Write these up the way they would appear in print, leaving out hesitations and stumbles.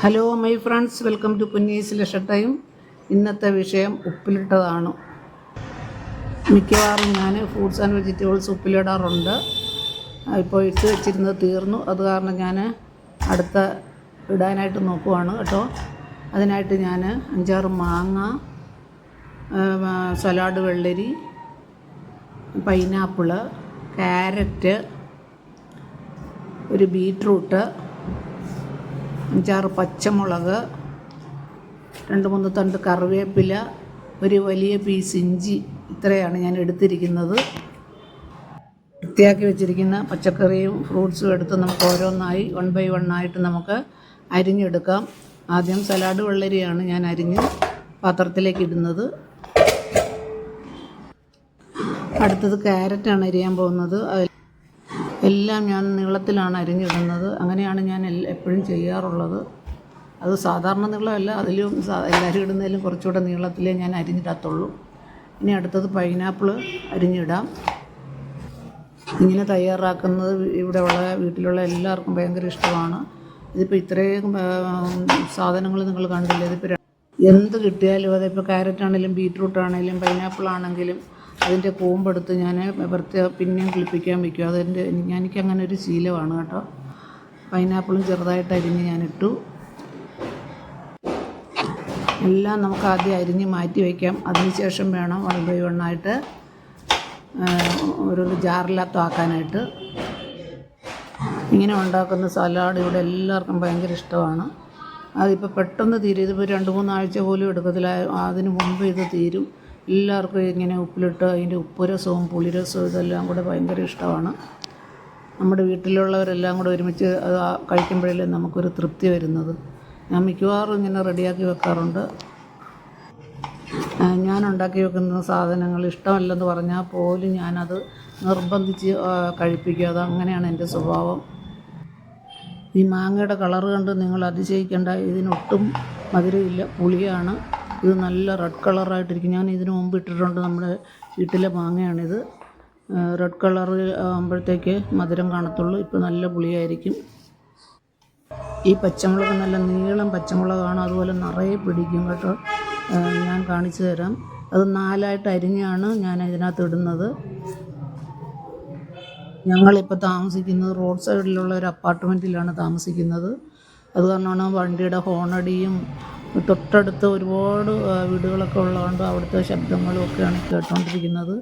Hello my friends, welcome to Kunjees leisure time. ഇന്നത്തെ വിഷയം ഉപ്പിലിട്ടതാണ്. മിക്കവാറും ഞാൻ ഫ്രൂട്ട്സ് ആൻഡ് വെജിറ്റബിൾസ് ഉപ്പിലിടാറുണ്ട്. ഇപ്പോൾ ഇട്ട് വെച്ചിരുന്നത് തീർന്നു. അത് കാരണം ഞാൻ അടുത്ത ഇടാനായിട്ട് നോക്കുവാണ് കേട്ടോ. അതിനായിട്ട് ഞാൻ 5-6 മാങ്ങ, സലാഡ് വെള്ളരി, പൈനാപ്പിള്, ക്യാരറ്റ്, ഒരു ബീറ്റ്റൂട്ട്, 5-6 പച്ചമുളക്, 2-3 തണ്ട് കറിവേപ്പില, ഒരു വലിയ പീസ് ഇഞ്ചി, ഇത്രയാണ് ഞാൻ എടുത്തിരിക്കുന്നത്. വൃത്തിയാക്കി വെച്ചിരിക്കുന്ന പച്ചക്കറിയും ഫ്രൂട്ട്സും എടുത്ത് നമുക്ക് ഓരോന്നായി 1 by 1 ആയിട്ട് നമുക്ക് അരിഞ്ഞെടുക്കാം. ആദ്യം സലാഡ് വെള്ളരിയാണ് ഞാൻ അരിഞ്ഞ് പാത്രത്തിലേക്ക് ഇടുന്നത്. അടുത്തത് ക്യാരറ്റാണ് അരിയാൻ പോകുന്നത്. എല്ലാം ഞാൻ നീളത്തിലാണ് അരിഞ്ഞിടുന്നത്. അങ്ങനെയാണ് ഞാൻ എപ്പോഴും ചെയ്യാറുള്ളത്. അത് സാധാരണ നീളമല്ല, അതിലും എല്ലാവരും ഇടുന്നതിലും കുറച്ചുകൂടെ നീളത്തിലേ ഞാൻ അരിഞ്ഞിടത്തുള്ളൂ. ഇനി അടുത്തത് പൈനാപ്പിൾ അരിഞ്ഞിടാം. ഇങ്ങനെ തയ്യാറാക്കുന്നത് വീട്ടിലുള്ള എല്ലാവർക്കും ഭയങ്കര ഇഷ്ടമാണ്. ഇതിപ്പോൾ ഇത്രയും സാധനങ്ങൾ നിങ്ങൾ കണ്ടില്ല. ഇതിപ്പോൾ എന്ത് കിട്ടിയാലും അതിപ്പോൾ ക്യാരറ്റ് ആണെങ്കിലും ബീറ്റ്റൂട്ട് ആണെങ്കിലും പൈനാപ്പിൾ ആണെങ്കിലും അതിൻ്റെ കൂമ്പെടുത്ത് ഞാൻ പിന്നെയും കിളിപ്പിക്കാൻ വയ്ക്കും. എനിക്കങ്ങനെ ഒരു ശീലമാണ് കേട്ടോ. പൈനാപ്പിളും ചെറുതായിട്ട് അരിഞ്ഞ് ഞാനിട്ടു. എല്ലാം നമുക്ക് ആദ്യം അരിഞ്ഞ് മാറ്റി വയ്ക്കാം. അതിനുശേഷം വേണം 1 by 1 ആയിട്ട് ഒരു ജാറിലകത്ത് ആക്കാനായിട്ട്. ഇങ്ങനെ ഉണ്ടാക്കുന്ന സലാഡ് ഇവിടെ എല്ലാവർക്കും ഭയങ്കര ഇഷ്ടമാണ്. അതിപ്പോൾ പെട്ടെന്ന് തീരും. ഇതിപ്പോൾ 2-3 ആഴ്ച പോലും എടുക്കത്തില്ല. അതിന് മുമ്പ് ഇത് തീരും. എല്ലാവർക്കും ഇങ്ങനെ ഉപ്പിലിട്ട് അതിൻ്റെ ഉപ്പുരസവും പുളിരസവും ഇതെല്ലാം കൂടെ ഭയങ്കര ഇഷ്ടമാണ്. നമ്മുടെ വീട്ടിലുള്ളവരെല്ലാം കൂടെ ഒരുമിച്ച് അത് കഴിക്കുമ്പോഴല്ലേ നമുക്കൊരു തൃപ്തി വരുന്നത്. ഞാൻ മിക്കവാറും ഇങ്ങനെ റെഡിയാക്കി വെക്കാറുണ്ട്. ഞാൻ ഉണ്ടാക്കി വെക്കുന്ന സാധനങ്ങൾ ഇഷ്ടമല്ലെന്ന് പറഞ്ഞാൽ പോലും ഞാനത് നിർബന്ധിച്ച് കഴിപ്പിക്കും. അതങ്ങനെയാണ് എൻ്റെ സ്വഭാവം. ഈ മാങ്ങയുടെ കളറ് കണ്ട് നിങ്ങൾ അതിശയിക്കേണ്ട. ഇതിനൊട്ടും മധുരമില്ല, പുളിയാണ്. ഇത് നല്ല റെഡ് കളറായിട്ടിരിക്കും. ഞാൻ ഇതിനു മുമ്പ് ഇട്ടിട്ടുണ്ട്. നമ്മുടെ വീട്ടിലെ മാങ്ങയാണിത്. റെഡ് കളർ ആകുമ്പോഴത്തേക്ക് മധുരം കാണത്തുള്ളൂ. ഇപ്പോൾ നല്ല പുളിയായിരിക്കും. ഈ പച്ചമുളക് നല്ല നീളം പച്ചമുളകാണ്. അതുപോലെ നിറയെ പിടിക്കും കേട്ടോ. ഞാൻ കാണിച്ചു തരാം. അത് 4ആയിട്ട് അരിഞ്ഞാണ് ഞാൻ ഇതിനകത്ത് ഇടുന്നത്. ഞങ്ങളിപ്പോൾ താമസിക്കുന്നത് റോഡ് സൈഡിലുള്ള ഒരു അപ്പാർട്ട്മെൻറ്റിലാണ് താമസിക്കുന്നത്. അത് കാരണമാണ് വണ്ടിയുടെ ഹോണടിയും തൊട്ടടുത്ത് ഒരുപാട് വീടുകളൊക്കെ ഉള്ളതുകൊണ്ട് അവിടുത്തെ ശബ്ദങ്ങളും ഒക്കെയാണ് കേട്ടുകൊണ്ടിരിക്കുന്നത്.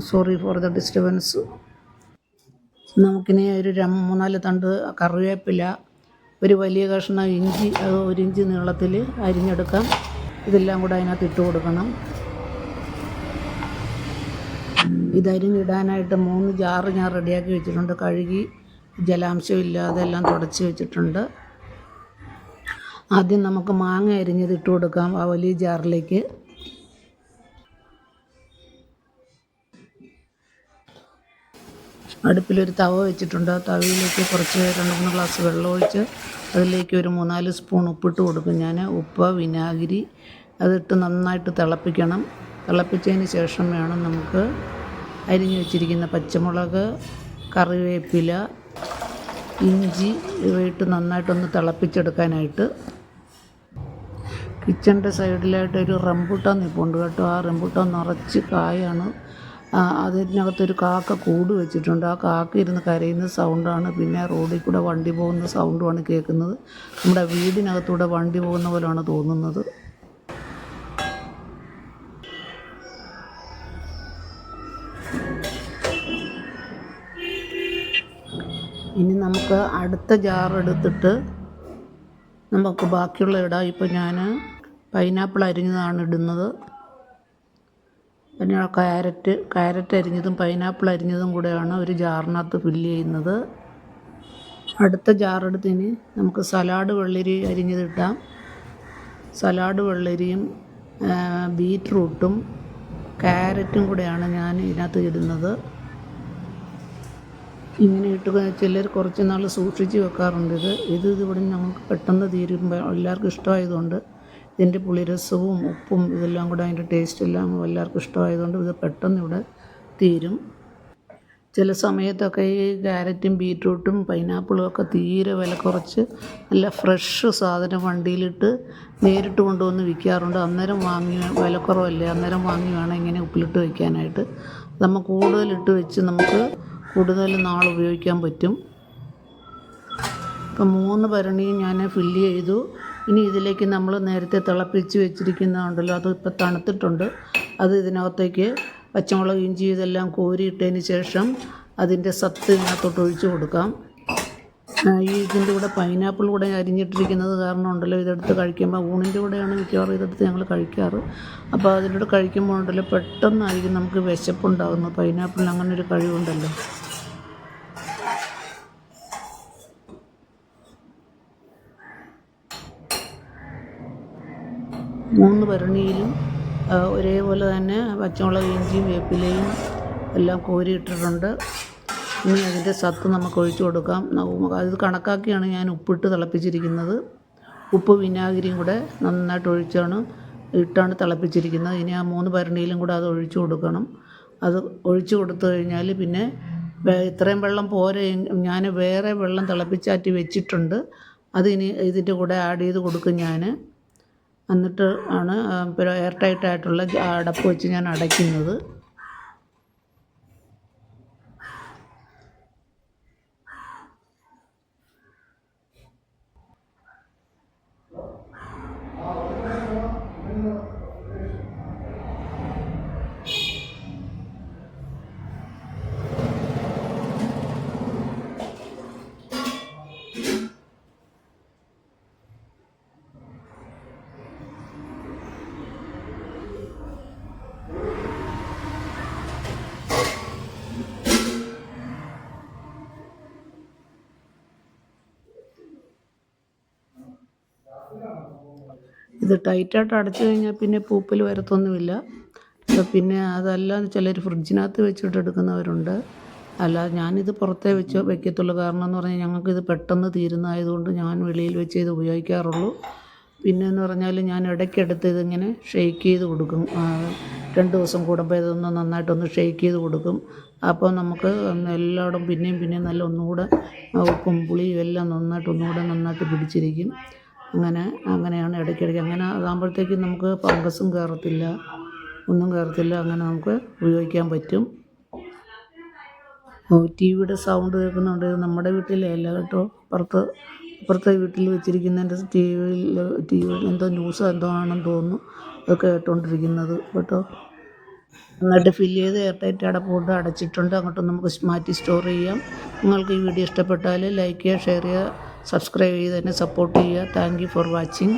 Sorry for the disturbance. നമുക്കിനി ഒരു 3-4 തണ്ട് കറിവേപ്പില, ഒരു വലിയ കഷ്ണം ഇഞ്ചി, അത് 1 ഇഞ്ച് നീളത്തിൽ അരിഞ്ഞെടുക്കാം. ഇതെല്ലാം കൂടെ അതിനകത്ത് ഇട്ട് കൊടുക്കണം. ഇതരിഞ്ഞിടാനായിട്ട് 3 ജാറ് ഞാൻ റെഡിയാക്കി വെച്ചിട്ടുണ്ട്. കഴുകി ജലാംശമില്ലാതെ എല്ലാം തുടച്ച് വെച്ചിട്ടുണ്ട്. ആദ്യം നമുക്ക് മാങ്ങ അരിഞ്ഞത് ഇട്ട് കൊടുക്കാം ആ വലിയ ജാറിലേക്ക്. അടുപ്പിലൊരു തവ വെച്ചിട്ടുണ്ട്. ആ തവയിലേക്ക് കുറച്ച് 2-3 ഗ്ലാസ് വെള്ളം ഒഴിച്ച് അതിലേക്ക് ഒരു 3-4 സ്പൂൺ ഉപ്പിട്ട് കൊടുക്കും ഞാൻ. ഉപ്പ്, വിനാഗിരി അതിട്ട് നന്നായിട്ട് തിളപ്പിക്കണം. തിളപ്പിച്ചതിന് ശേഷം വേണം നമുക്ക് അരിഞ്ഞ് വെച്ചിരിക്കുന്ന പച്ചമുളക്, കറിവേപ്പില, ഇഞ്ചി ഇവയിട്ട് നന്നായിട്ടൊന്ന് തിളപ്പിച്ചെടുക്കാനായിട്ട്. കിച്ചണിൻ്റെ സൈഡിലായിട്ട് ഒരു റംബൂട്ടാൻ നിൽപ്പുണ്ട് കേട്ടോ. ആ റംബൂട്ടാൻ നിറച്ച് കായാണ്. അതിനകത്തൊരു കാക്ക കൂട് വെച്ചിട്ടുണ്ട്. ആ കാക്ക ഇരുന്ന് കരയുന്ന സൗണ്ടാണ്. പിന്നെ റോഡിൽ കൂടെ വണ്ടി പോകുന്ന സൗണ്ടുമാണ് കേൾക്കുന്നത്. നമ്മുടെ വീടിനകത്തൂടെ വണ്ടി പോകുന്ന പോലെയാണ് തോന്നുന്നത്. ഇനി നമുക്ക് അടുത്ത ജാർ എടുത്തിട്ട് നമുക്ക് ബാക്കിയുള്ള ഇടാം. ഇപ്പോൾ ഞാൻ പൈനാപ്പിൾ അരിഞ്ഞതാണ് ഇടുന്നത്. പിന്നെ ക്യാരറ്റ് അരിഞ്ഞതും പൈനാപ്പിൾ അരിഞ്ഞതും കൂടെയാണ് ഒരു ജാറിനകത്ത് ഫില്ല് ചെയ്യുന്നത്. അടുത്ത ജാറെടുത്ത് ഇനി നമുക്ക് സലാഡ് വെള്ളരി അരിഞ്ഞതിട്ടാം. സലാഡ് വെള്ളരിയും ബീറ്റ്റൂട്ടും ക്യാരറ്റും കൂടെയാണ് ഞാൻ ഇതിനകത്ത് ഇടുന്നത്. ഇങ്ങനെ ഇട്ട് ചിലർ കുറച്ച് നാൾ സൂക്ഷിച്ച് വെക്കാറുണ്ട്. ഇവിടെ നമുക്ക് പെട്ടെന്ന് തീരുമ്പോൾ എല്ലാവർക്കും ഇഷ്ടമായതുകൊണ്ട് ഇതിൻ്റെ പുളിരസവും ഉപ്പും ഇതെല്ലാം കൂടെ അതിൻ്റെ ടേസ്റ്റ് എല്ലാം എല്ലാവർക്കും ഇഷ്ടമായതുകൊണ്ട് ഇത് പെട്ടെന്ന് ഇവിടെ തീരും. ചില സമയത്തൊക്കെ ഈ ക്യാരറ്റും ബീറ്റ്റൂട്ടും പൈനാപ്പിളും ഒക്കെ തീരെ വില കുറച്ച് നല്ല ഫ്രഷ് സാധനം വണ്ടിയിലിട്ട് നേരിട്ട് കൊണ്ടുവന്ന് വിൽക്കാറുണ്ട്. അന്നേരം വാങ്ങി വിലക്കുറവല്ലേ, അന്നേരം വാങ്ങി വേണം ഇങ്ങനെ ഉപ്പിലിട്ട് വയ്ക്കാനായിട്ട്. നമ്മൾ കൂടുതലിട്ട് വെച്ച് നമുക്ക് കൂടുതൽ നാൾ ഉപയോഗിക്കാൻ പറ്റും. ഇപ്പം 3 ഭരണിയും ഞാൻ ഫില്ല് ചെയ്തു. ഇനി ഇതിലേക്ക് നമ്മൾ നേരത്തെ തിളപ്പിച്ച് വെച്ചിരിക്കുന്നതുണ്ടല്ലോ, അത് ഇപ്പോൾ തണുത്തിട്ടുണ്ട്. അത് ഇതിനകത്തേക്ക് പച്ചമുളക് ഇഞ്ചി ഇതെല്ലാം കോരിയിട്ടതിന് ശേഷം അതിൻ്റെ സത്ത് ഇതിനകത്തോട്ട് ഒഴിച്ച് കൊടുക്കാം. ഇതിൻ്റെ കൂടെ പൈനാപ്പിൾ കൂടെ അരിഞ്ഞിട്ടിരിക്കുന്നത് കാരണം ഉണ്ടല്ലോ, ഇതെടുത്ത് കഴിക്കുമ്പോൾ ഊണിൻ്റെ കൂടെയാണ് മിക്കവാറും ഇതെടുത്ത് ഞങ്ങൾ കഴിക്കാറ്. അപ്പോൾ അതിൻ്റെ കൂടെ കഴിക്കുമ്പോൾ ഉണ്ടല്ലോ പെട്ടെന്നായിരിക്കും നമുക്ക് വിശപ്പുണ്ടാകുന്നത്. പൈനാപ്പിളിന് അങ്ങനെ ഒരു കഴിവുണ്ടല്ലോ. മൂന്ന് ഭരണിയിലും ഒരേപോലെ തന്നെ പച്ചമുളക് ഇഞ്ചിയും വേപ്പിലയും എല്ലാം കോരിയിട്ടിട്ടുണ്ട്. ഇനി അതിൻ്റെ സത്ത് നമുക്ക് ഒഴിച്ചു കൊടുക്കാം. അത് കണക്കാക്കിയാണ് ഞാൻ ഉപ്പിട്ട് തിളപ്പിച്ചിരിക്കുന്നത്. ഉപ്പ് വിനാഗിരിയും കൂടെ നന്നായിട്ട് ഇട്ടാണ് തിളപ്പിച്ചിരിക്കുന്നത്. ഇനി ആ 3 ഭരണിയിലും കൂടെ അത് ഒഴിച്ചു കൊടുക്കണം. അത് ഒഴിച്ചു കൊടുത്തു കഴിഞ്ഞാൽ പിന്നെ ഇത്രയും വെള്ളം പോരെ, ഞാൻ വേറെ വെള്ളം തിളപ്പിച്ചാറ്റി വെച്ചിട്ടുണ്ട്. അതിനി ഇതിൻ്റെ കൂടെ ആഡ് ചെയ്ത് കൊടുക്കും ഞാൻ. എന്നിട്ട് ആണ് എയർ ടൈറ്റായിട്ടുള്ള അടപ്പ് വെച്ച് ഞാൻ അടയ്ക്കുന്നത്. ഇത് ടൈറ്റായിട്ട് അടച്ചു കഴിഞ്ഞാൽ പിന്നെ പൂപ്പൽ വരത്തൊന്നുമില്ല. പിന്നെ അതല്ലാതെ ചിലർ ഫ്രിഡ്ജിനകത്ത് വെച്ചിട്ട് എടുക്കുന്നവരുണ്ട്. അല്ലാതെ ഞാനിത് പുറത്തേ വയ്ക്കത്തുള്ളൂ. കാരണം എന്ന് പറഞ്ഞാൽ ഞങ്ങൾക്കിത് പെട്ടെന്ന് തീരുന്നതായതുകൊണ്ട് ഞാൻ വെളിയിൽ വെച്ച് ഇത് ഉപയോഗിക്കാറുള്ളൂ. പിന്നെയെന്ന് പറഞ്ഞാൽ ഞാൻ ഇടയ്ക്കെടുത്ത് ഇതിങ്ങനെ ഷെയ്ക്ക് ചെയ്ത് കൊടുക്കും. 2 ദിവസം കൂടുമ്പോൾ ഇതൊന്ന് നന്നായിട്ടൊന്ന് ഷെയ്ക്ക് ചെയ്ത് കൊടുക്കും. അപ്പോൾ നമുക്ക് എല്ലായിടും പിന്നെയും നല്ല ഒന്നുകൂടെ ഉപ്പും പുളിയും എല്ലാം നന്നായിട്ട് പിടിച്ചിരിക്കും. അങ്ങനെയാണ് ഇടയ്ക്കിടയ്ക്ക്. അങ്ങനെ അതാകുമ്പോഴത്തേക്കും നമുക്ക് ഫംഗസും കയറത്തില്ല, ഒന്നും കയറത്തില്ല. അങ്ങനെ നമുക്ക് ഉപയോഗിക്കാൻ പറ്റും. ടി വിയുടെ സൗണ്ട് കേൾക്കുന്നുണ്ട്. ഇത് നമ്മുടെ വീട്ടിലെ അല്ല കേട്ടോ, അപ്പുറത്തെ വീട്ടിൽ വെച്ചിരിക്കുന്നതിൻ്റെ ടി വിയിൽ എന്തോ ന്യൂസ് എന്തോ ആണെന്ന് തോന്നുന്നു അത് കേട്ടുകൊണ്ടിരിക്കുന്നത് കേട്ടോ. നന്നായിട്ട് ഫില്ല് ചെയ്ത് എയർ ടൈറ്റ് അടപ്പോട്ട് അടച്ചിട്ടുണ്ട്. അങ്ങോട്ട് നമുക്ക് മാറ്റി സ്റ്റോർ ചെയ്യാം. നിങ്ങൾക്ക് ഈ വീഡിയോ ഇഷ്ടപ്പെട്ടാൽ ലൈക്ക് ചെയ്യുക, ഷെയർ ചെയ്യുക, സബ്സ്ക്രൈബ് ചെയ്ത് തന്നെ സപ്പോർട്ട് ചെയ്യുക. Thank you for watching.